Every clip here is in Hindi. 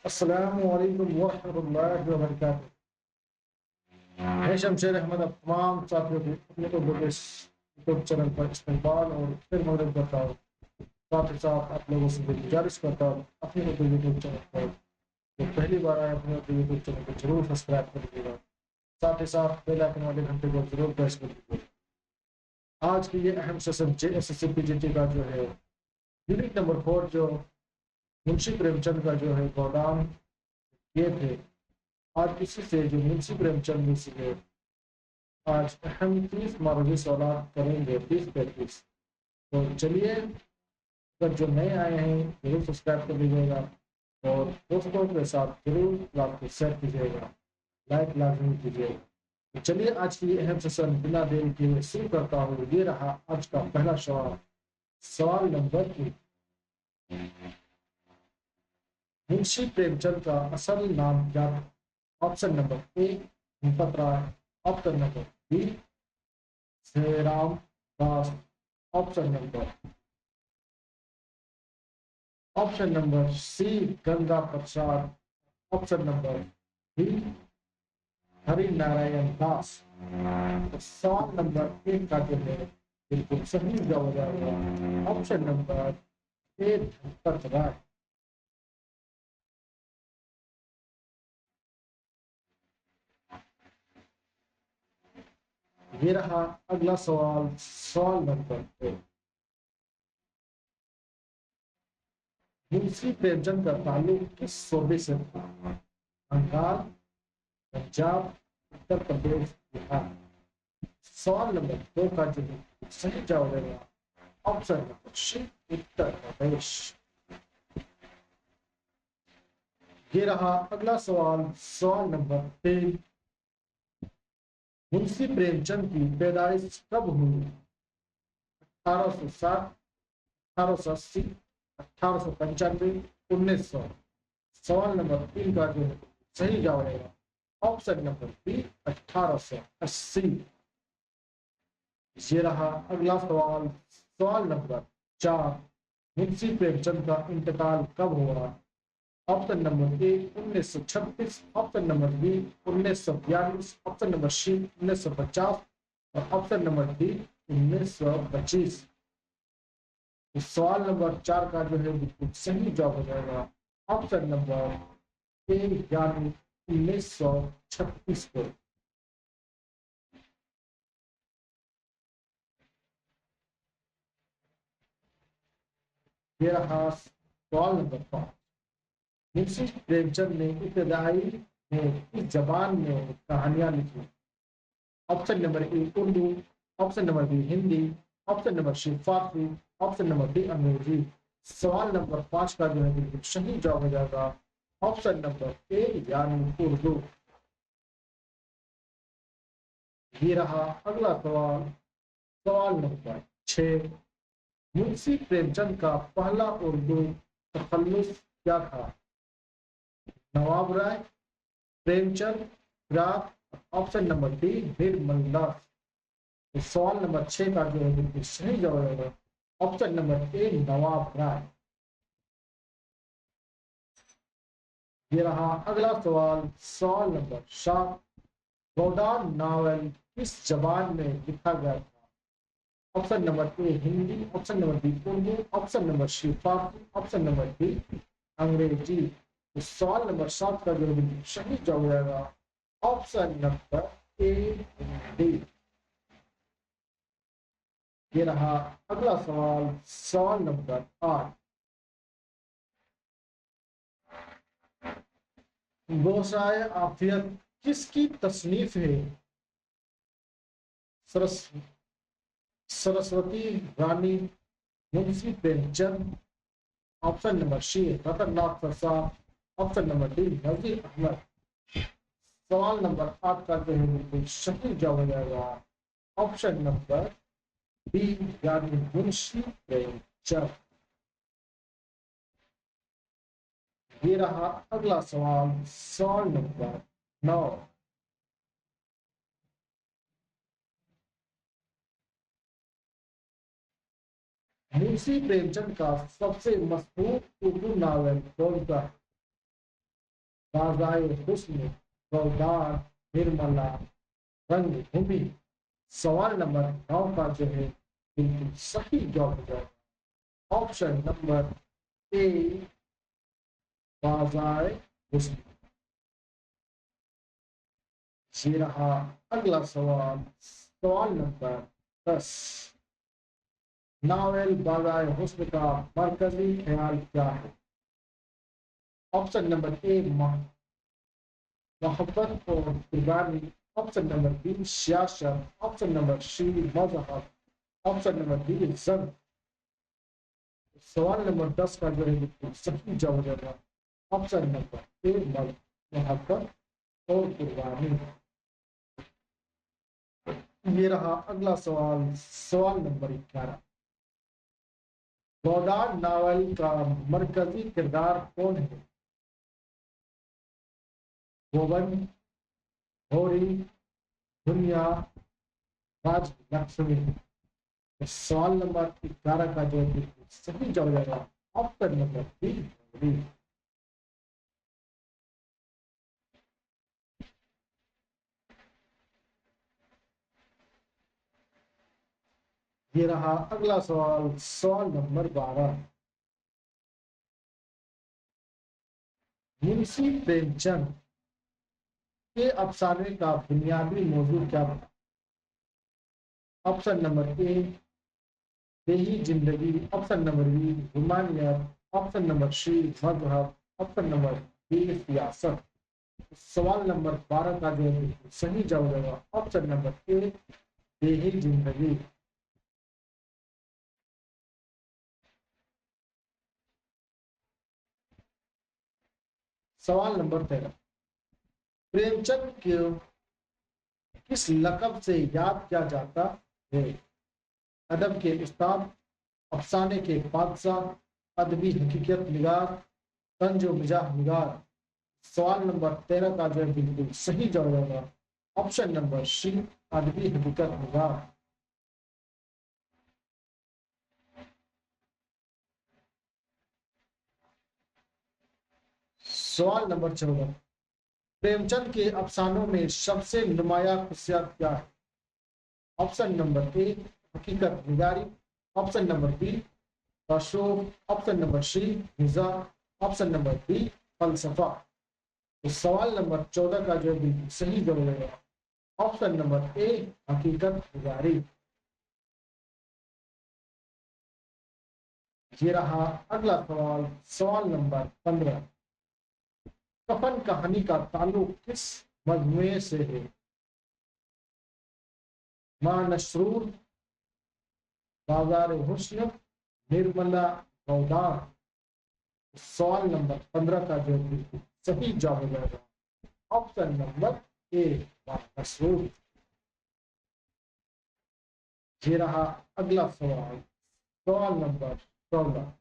अस्सलामु अलैकुम वरहमतुल्लाहि वबरकातुहू। मैं शमशेर अहमद अब तमाम साथियों को अपने उर्दू के यूट्यूब चैनल पर इस्तेमाल और फिर मदद करता हूँ। साथ ही साथ आप लोगों से भी गुजारिश करता हूँ अपने उर्दू यूट्यूब चैनल पर जो पहली बार आए अपने उर्दू यूट्यूब चैनल को जरूर सब्सक्राइब कर लीजिएगा। साथ ही साथ बेल आइकन वाले घंटे को जरूर प्रेस कर लीजिएगा। आज की ये अहम सेशन JSSC PGT का जो है यूनिट नंबर 4 जो मुंशी प्रेमचंद का जो है गोदान ये थे। आज इसी से जो मुंशी प्रेमचंद जी से आज हम 30 मारूफी सवाल करेंगे, 30-35। तो चलिए, अगर जो नए आए हैं जरूर सब्सक्राइब कर लीजिएगा और दोस्तों के साथ जरूर क्लास को शेयर कीजिएगा, लाइक लाजमी कीजिएगा। तो चलिए आज की अहम सेशन बिना देरी के शुरू करता हूँ। ये रहा आज का पहला सवाल। सवाल नंबर 1, मुंशी प्रेमचंद का असल नाम क्या था? Option number A Bhupat Rai, option number B Jairam Das, option number option number C Ganga Prasad, option number D Hari Narayan Das. तो सवाल नंबर 1 का जो है बिल्कुल सही जवाब हो जाएगा ऑप्शन नंबर ए भूपत राय। ये रहा अगला सवाल। सवाल नंबर 2, मुंशी प्रेमचंद का ताल्लुक किस सूबे से था? बंगाल, पंजाब, उत्तर प्रदेश, बिहार। सवाल नंबर 2 का जो सही जवाब है ऑप्शन नंबर सी उत्तर प्रदेश। ये रहा अगला सवाल। सवाल नंबर 3, मुंशी प्रेमचंद की पैदाइश कब हुई? 1860, 1880, 1895, 1900। सवाल नंबर 3 का जो सही जवाब है ऑप्शन नंबर बी 1880। ये रहा अगला सवाल। सवाल नंबर 4, मुंशी प्रेमचंद का इंतकाल कब हुआ? Option number A 1936, option number B 1942, option number C 1950 और ऑप्शन नंबर डी 1925। इस सवाल नंबर 4 का जो है बिल्कुल सही जवाब हो जाएगा ऑप्शन नंबर ए यानी 1936 को। ये रहा सवाल नंबर 5, मुंशी प्रेमचंद ने इब्तदाई में इस जबान में कहानियां लिखी? Option number A Urdu, option number B Hindi, option number C Farsi, option number D Angrezi. सवाल नंबर 5 का जो है बिल्कुल सही जवाब हो जाएगा ऑप्शन नंबर ए यानी उर्दू। ये रहा अगला सवाल। सवाल नंबर 6, मुंशी प्रेमचंद का पहला उर्दू तखल्लुस क्या था? नवाब राय, प्रेमचंद, प्राग, ऑप्शन नंबर डी निर्मल दास। तो सवाल नंबर 6 का जो है बिल्कुल सही जवाब होगा ऑप्शन नंबर ए नवाब राय। ये रहा अगला सवाल। सवाल नंबर 7, गोदान नावल किस जबान में लिखा गया था? Option number A Hindi, option number B Urdu, option number C Farsi, option number D Angrezi. तो सवाल नंबर 7 का जो है बिल्कुल सही जवाब हो जाएगा ऑप्शन नंबर ए हिंदी। ये रहा अगला सवाल। सवाल नंबर 8, गोसाए आफियत किसकी तसनीफ है? Saras Saraswati Rani, Munshi Premchand, option number C Ratan Lal Prasad, option number D Nazir Ahmad. सवाल नंबर 8 का जो है बिल्कुल सही जवाब हो जाएगा ऑप्शन नंबर बी यानी मुंशी प्रेमचंद। ये रहा अगला सवाल। सवाल नंबर 9, मुंशी प्रेमचंद का सबसे मशहूर उर्दू नावल कौन सा है? बाज़ाए हुस्न, गौदार, निर्मला, रंग भूमि। सवाल नंबर 9 का जो है बिल्कुल सही जवाब हो जाएगा ऑप्शन नंबर ए, बाज़ाए हुस्न। ये रहा अगला सवाल, सवाल नंबर 10। नावल बाज़ाए हुस्न का मरकजी ख्याल क्या है? ऑप्शन नंबर ए, मोहब्बत और कुर्बानी। ऑप्शन नंबर बी, सियासत। ऑप्शन नंबर सी, मजहब। ऑप्शन नंबर डी, जंग। सवाल नंबर 10 का जो है बिल्कुल सही जवाब होगा ऑप्शन नंबर ए, मोहब्बत और कुर्बानी। ये रहा अगला सवाल, सवाल नंबर 11। गोदान नावल का मरकजी किरदार कौन है? गोवन, होरी, दुनिया, राज लक्ष्मी। सवाल नंबर 11 का जो है सही जवाब होगा ऑप्शन नंबर बी, होरी। ये रहा अगला सवाल, सवाल नंबर 12। मुंशी प्रेमचंद के अफसाने का बुनियादी मौजू क्या था? ऑप्शन नंबर ए, देही जिंदगी। ऑप्शन नंबर बी, हुमानियत। ऑप्शन नंबर सी, मजहब। ऑप्शन नंबर डी, सियासत। सवाल नंबर 12 का जो है सही जवाब होगा ऑप्शन नंबर ए, देही जिंदगी। सवाल नंबर 13। प्रेमचंद को किस लकब से याद किया जाता है? अदब के उस्ताद, अफसाने के बादशाह, अदबी हकीकत निगार, तंजो मिजाह निगार। सवाल नंबर 13 का जो है बिल्कुल सही जवाब होगा ऑप्शन नंबर सी, अदबी हकीकत निगार। सवाल नंबर 14। प्रेमचंद के अफसानों में सबसे नुमाया खुशियात क्या है? ऑप्शन नंबर ए, हकीकत निगारी। ऑप्शन नंबर बी, तशोफ। ऑप्शन नंबर सी, मिजा। ऑप्शन नंबर डी, फलसफा। तो सवाल नंबर 14 का जो बिल्कुल सही जवाब है ऑप्शन नंबर ए, हकीकत निगारी। ये रहा अगला सवाल, सवाल नंबर 15। कफन कहानी का ताल्लुक किस मजमुए से है? मां नसरूर, बाजार हुस्न, निर्मला, गौदार। सवाल नंबर 15 का जो बिल्कुल सही जवाब हो जाएगा ऑप्शन नंबर ए, मां नसरूर। ये रहा अगला सवाल, सवाल नंबर 14।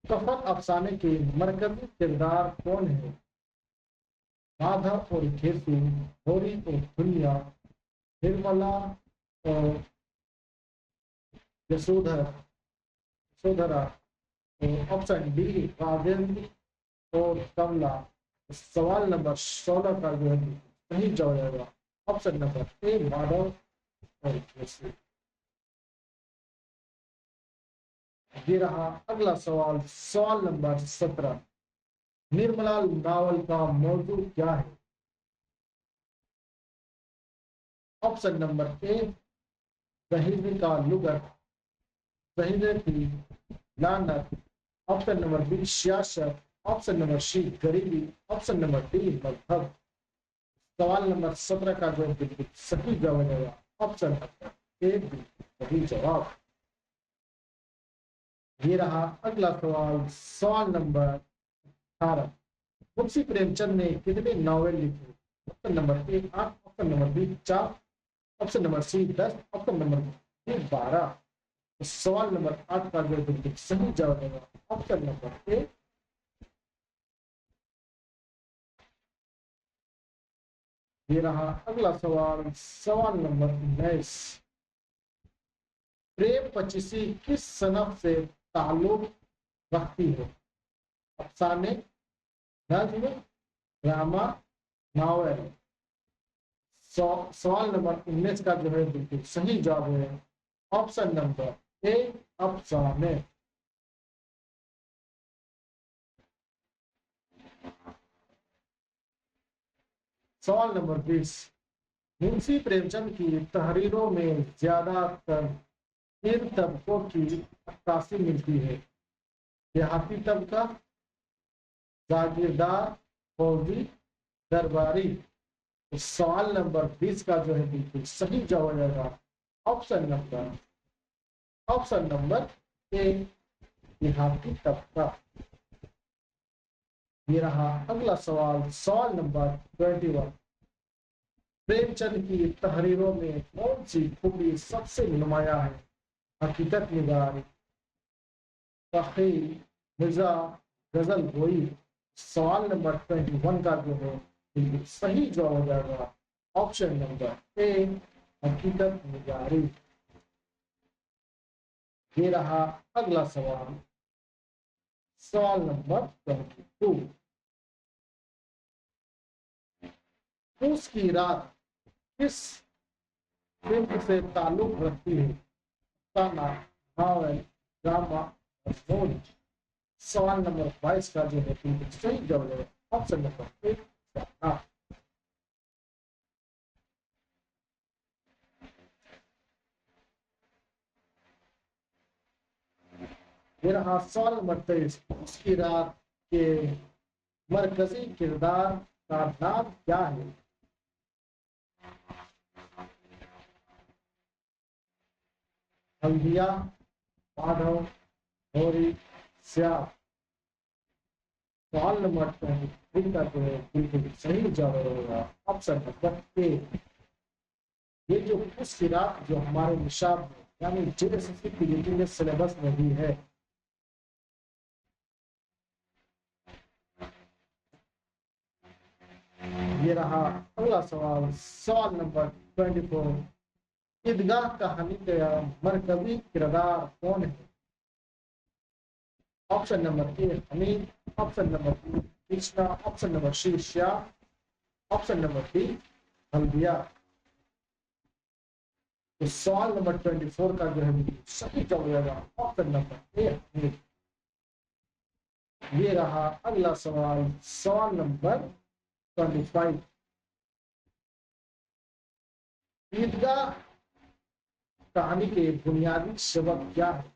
कफन अफसाने के मरकजी किरदार कौन है? माधव और घेसू, होरी और दुनिया, निर्मला और यशोधर यशोधरा। और ऑप्शन डी, राजेंद्र और कमला। सवाल नंबर 16 का जो है सही जवाब होगा ऑप्शन नंबर ए, माधव और घेसू। ये रहा अगला सवाल, सवाल नंबर 17। निर्मला नावल का मौजू क्या है? ऑप्शन नंबर ए, शहीद का लुगत, शहीद की लानत। ऑप्शन नंबर बी, सियासत। ऑप्शन नंबर सी, गरीबी। ऑप्शन नंबर डी, मजहब। सवाल नंबर 17 का जो बिल्कुल सही जवाब है ऑप्शन नंबर ए, सही जवाब। ये रहा अगला सवाल, सवाल नंबर 18। मुंशी प्रेमचंद ने कितने नावल लिखे? Option number A, 8। Option number B, 4। Option number C, 10। Option number D, 12। सवाल नंबर 8 का जो बिल्कुल सही जवाब है ऑप्शन नंबर ए। ये रहा अगला सवाल, सवाल नंबर 19। प्रेम पचीसी किस सनफ से ताल्लुक रखती है? अफसाने, नज्म, ड्रामा, नावल। सवाल नंबर 19 का जो है बिल्कुल सही जवाब है ऑप्शन नंबर ए, अफसाने। सवाल नंबर 20, मुंशी प्रेमचंद की तहरीरों में ज्यादातर किन तबकों की अक्कासी मिलती है? देहाती तबका, जागीरदार, फौजी, दरबारी। तो सवाल नंबर 20 का जो है बिल्कुल सही जवाब हो जाएगा ऑप्शन नंबर ए, देहाती तबका। ये रहा अगला सवाल, सवाल नंबर 21, प्रेमचंद की तहरीरों में कौन सी खूबी सबसे नुमाया है? हकीकत निगार, तखील, मिजा, गजल गोई। सवाल नंबर 21 का जो है बिल्कुल सही जवाब हो जाएगा ऑप्शन नंबर ए, हकीकत निगारी। ये रहा अगला सवाल, सवाल नंबर 22, पूस की रात किस फिल्म से ताल्लुक रखती है? ताना, नावल, ड्रामा, मूवी। सवाल नंबर 22 का जो है बिल्कुल सही जवाब है ऑप्शन नंबर ए, ताना। ये रहा सवाल नंबर 23, पूस की रात के मरकजी किरदार का नाम क्या है? हल्दिया, माधव, गौरी, श्याम। सवाल नंबर 23 का जो है बिल्कुल सही जवाब होगा ऑप्शन नंबर ए। ये जो पूस की रात जो हमारे निशाब में यानी जेएसएससी पीजीटी के सिलेबस में भी है, ये रहा अगला सवाल, सवाल नंबर 24, ईदगाह कहानी का मरकजी किरदार कौन है? Option number A, Hamid, option number B, Krishna, option number C, Shyam, option number D, Haldia. तो सवाल नंबर 24 का जो है सही जवाब होगा ऑप्शन नंबर ए, हमीद। ये रहा अगला सवाल, सवाल नंबर 25, ईदगाह कहानी के बुनियादी सबक क्या है?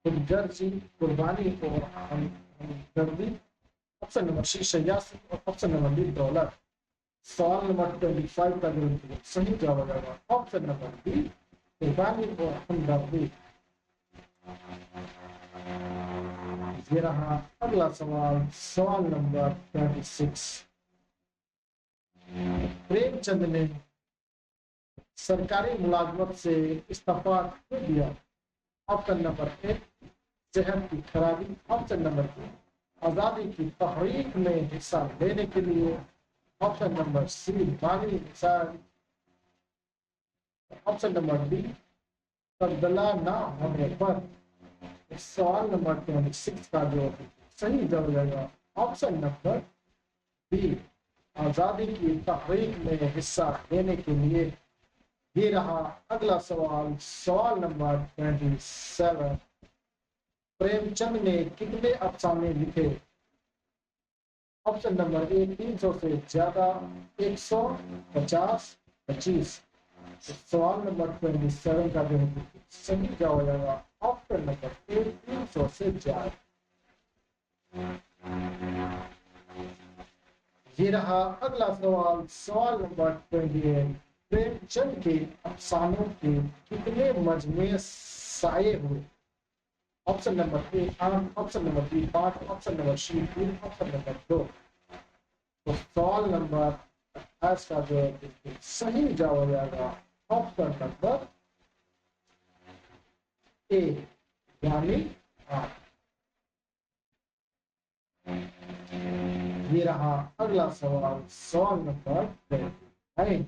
खुदगर्जी, कुर्बानी और हमदर्दी। ऑप्शन नंबर सी, सयासी, और ऑप्शन नंबर डी, दौलत। सवाल नंबर 25 का जो सही जवाब हो जाएगा ऑप्शन नंबर बी, कुर्बानी और हमदर्दी। ये रहा अगला सवाल, सवाल नंबर 26, प्रेमचंद ने सरकारी मुलाजमत से इस्तीफा क्यों दिया? ऑप्शन नंबर ए, सेहत की खराबी, ऑप्शन नंबर बी, आजादी की तहरीक में हिस्सा लेने के लिए, ऑप्शन नंबर सी, माली हिसाब, ऑप्शन नंबर डी, तब्दला ना होने पर। सवाल नंबर 26 का जो सही जवाब रहेगा ऑप्शन नंबर बी, आजादी की तहरीक में हिस्सा लेने के लिए। ये रहा अगला सवाल, सवाल नंबर 27, प्रेमचंद ने कितने अफसाने लिखे? ऑप्शन नंबर ए, 300 से ज्यादा, 150, 25। सवाल नंबर 27 का जो है सही जवाब हो जाएगा ऑप्शन नंबर ए, 300 से ज्यादा। ये रहा अगला सवाल, सवाल नंबर 28, प्रेमचंद के अफसानों के कितने मजमे साये हुए? Option number A, 8, option number B, 5, option number C, 3, option number 2। तो सवाल नंबर 28 का जो है सही जवाब हो जाएगा ऑप्शन नंबर ए, यानी 8। ये रहा अगला सवाल, सवाल नंबर 29,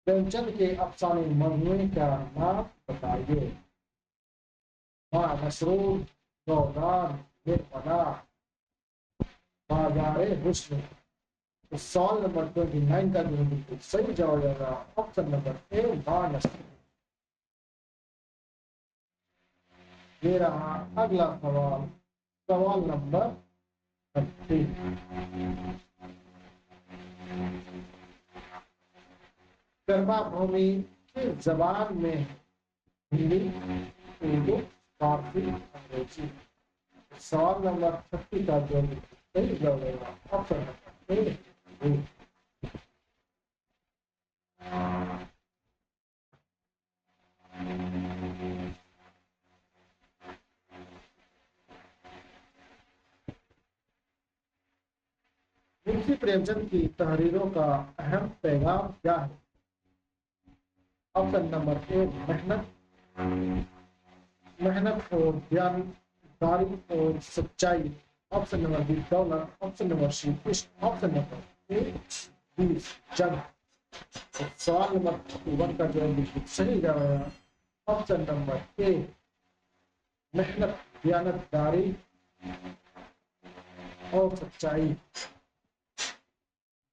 प्रेमचंद के अफसाने मजमूए का नाम बताइए। माँ मसरूर, गौदान, निर्मला। बाजारे हुस्न। तो सवाल नंबर 29 का जो है बिल्कुल सही जवाब हो जाएगा ऑप्शन नंबर ए मानस। ये रहा अगला सवाल, सवाल नंबर 30। कर्मा भूमि की जबान में हिंदी, उर्दू, फारसी, अंग्रेजी। सवाल नंबर 30 का जो सही जवाब होगा ऑप्शन नंबर ए। मुंशी प्रेमचंद की तहरीरों का अहम पैगाम क्या है? ऑप्शन नंबर ए मेहनत, मेहनत और ईमानदारी और सच्चाई। ऑप्शन नंबर बी दौलत। ऑप्शन नंबर सी इश्क। ऑप्शन नंबर ए बी जंग। तो सवाल नंबर 1 का जो है बिल्कुल सही जवाब है ऑप्शन नंबर ए मेहनत, ईमानदारी और सच्चाई।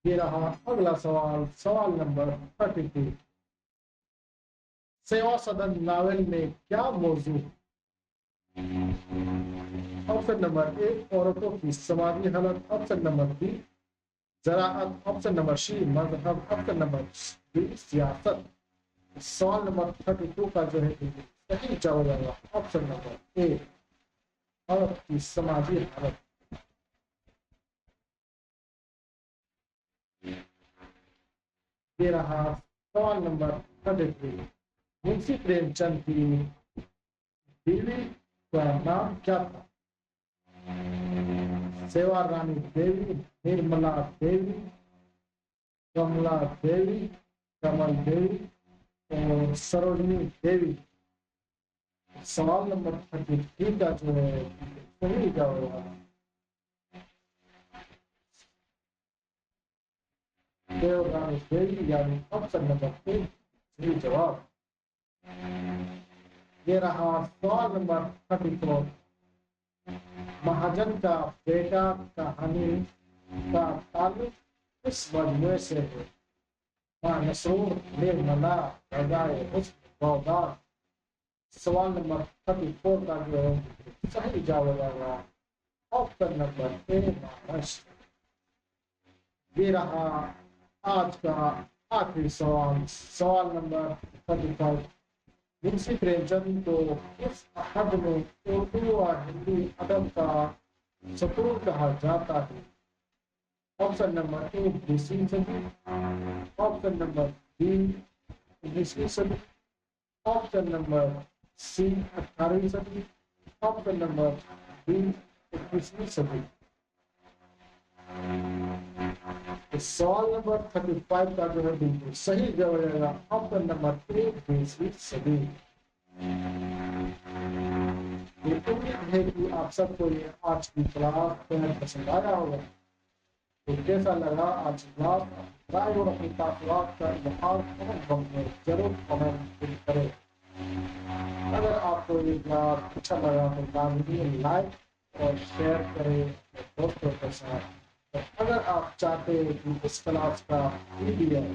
ये रहा अगला सवाल, सवाल नंबर 32। सेवा सदन नावल में क्या मौजू है? ऑप्शन नंबर ए औरतों की समाजी हालत। ऑप्शन नंबर बी ज़राअत। ऑप्शन नंबर सी मजहब। ऑप्शन नंबर डी सियासत। सवाल नंबर 32 का जो है सही जवाब होगा ऑप्शन नंबर ए औरत की समाजी हालत। ये रहा सवाल नंबर 33। मुंशी प्रेमचंद की बीवी का नाम क्या था? सेवा रानी देवी, निर्मला देवी, कमला देवी, कमल देवी और सरोजनी देवी। सवाल नंबर 33 का जो है सही जवाब होगा देवरानी देवी यानी ऑप्शन नंबर ए सही जवाब। ये रहा सवाल नंबर 34। महाजन का बेटा कहानी का ताल्लुक इस मजमूए से है? नसरूर, निर्मला, रजाए हुस्न, गौदार। सवाल नंबर 34 का जो है सही जवाब होगा ऑप्शन नंबर ए मानस। ये रहा आज का आखिरी सवाल, सवाल नंबर 35। मुंशी प्रेमचंद को इस हद में उर्दू और हिंदी अदब का सतूर कहा जाता है? ऑप्शन नंबर ए 20वीं सदी। ऑप्शन नंबर बी 19वीं सदी। ऑप्शन नंबर सी 18वीं सदी। ऑप्शन नंबर बी 21वीं सदी। तो सवाल नंबर 35 का जो है बिल्कुल सही जवाब रहेगा ऑप्शन नंबर ए 20वीं सदी। उम्मीद है कि आप सबको ये आज की क्लास पसंद आया होगा। तो कैसा लगा आज क्लास राय और अपनी ताक़त का इजहार कमेंट बॉक्स में जरूर कमेंट करें। अगर आपको ये क्लास अच्छा लगा तो लाजमी लाइक और शेयर करें दोस्तों के साथ। तो अगर आप चाहते हैं कि इस क्लास का पीडीएफ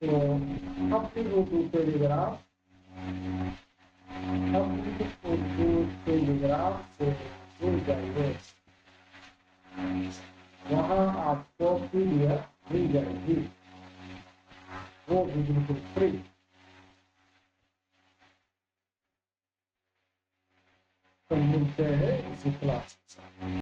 तो अपनी उर्दू टेलीग्राम से जुड़ जाइए। वहाँ आपको पीडीएफ मिल जाएगी, वो भी बिल्कुल फ्री। तो मिलते हैं इसी क्लास के साथ।